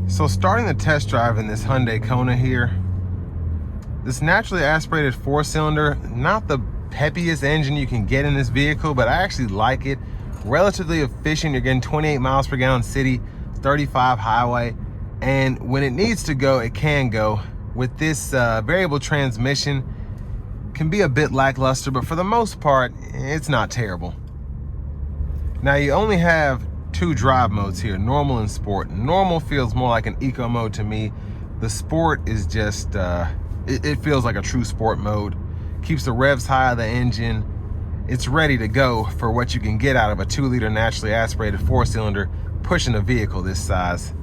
So starting the test drive in this Hyundai Kona here, this naturally aspirated 4-cylinder, not the peppiest engine you can get in this vehicle, but I actually like it. Relatively efficient. You're getting 28 miles per gallon city, 35 highway, and when it needs to go, it can go. With this variable transmission, can be a bit lackluster, but for the most part, it's not terrible. Now you only have two drive modes here, normal and sport. Normal feels more like an eco mode to me. The sport is just, it feels like a true sport mode. Keeps the revs high of the engine. It's ready to go for what you can get out of a 2-liter naturally aspirated 4-cylinder pushing a vehicle this size.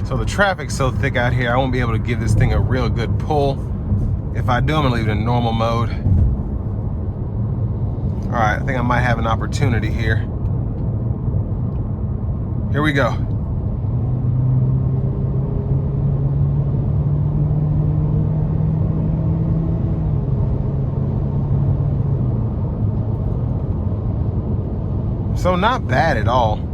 So the traffic's so thick out here, I won't be able to give this thing a real good pull. If I do, I'm gonna leave it in normal mode. All right, I think I might have an opportunity here. Here we go. So not bad at all.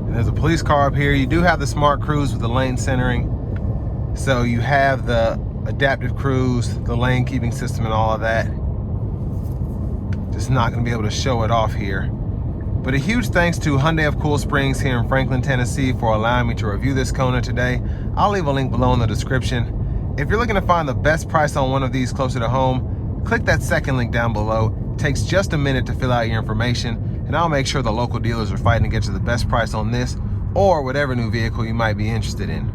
There's a police car up here. You do have the smart cruise with the lane centering. So you have the adaptive cruise, the lane keeping system and all of that. Just not gonna be able to show it off here. But a huge thanks to Hyundai of Cool Springs here in Franklin, Tennessee for allowing me to review this Kona today. I'll leave a link below in the description. If you're looking to find the best price on one of these closer to home, click that second link down below. It takes just a minute to fill out your information, and I'll make sure the local dealers are fighting to get you the best price on this or whatever new vehicle you might be interested in.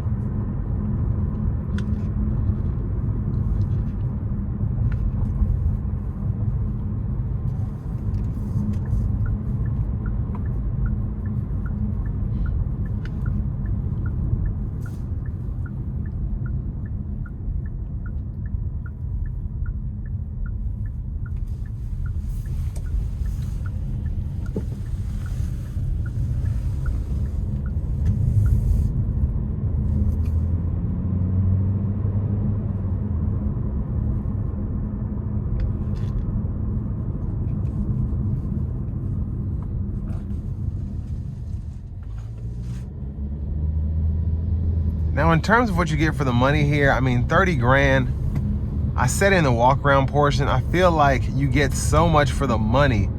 Now, in terms of what you get for the money here, I mean, 30 grand, I said in the walk around portion, I feel like you get so much for the money,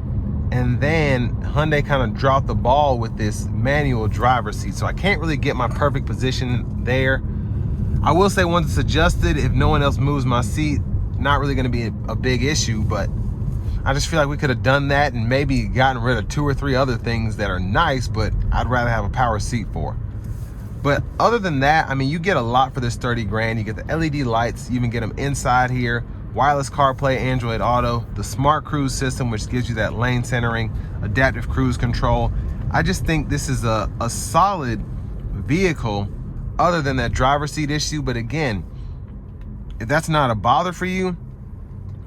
and then Hyundai kind of dropped the ball with this manual driver's seat. So I can't really get my perfect position there. I will say once it's adjusted, if no one else moves my seat, not really gonna be a big issue, but I just feel like we could have done that and maybe gotten rid of 2 or 3 other things that are nice, but I'd rather have a power seat for. But other than that, I mean, you get a lot for this 30 grand. You get the LED lights, you even get them inside here, wireless CarPlay, Android Auto, the smart cruise system, which gives you that lane centering, adaptive cruise control. I just think this is a solid vehicle other than that driver's seat issue. But again, if that's not a bother for you,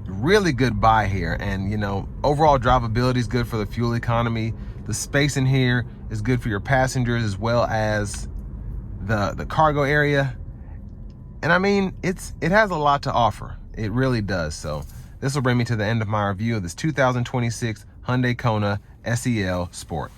really good buy here. And you know, overall drivability is good for the fuel economy. The space in here is good for your passengers as well as the cargo area. And I mean, it has a lot to offer. It really does. So this will bring me to the end of my review of this 2026 Hyundai Kona SEL Sport.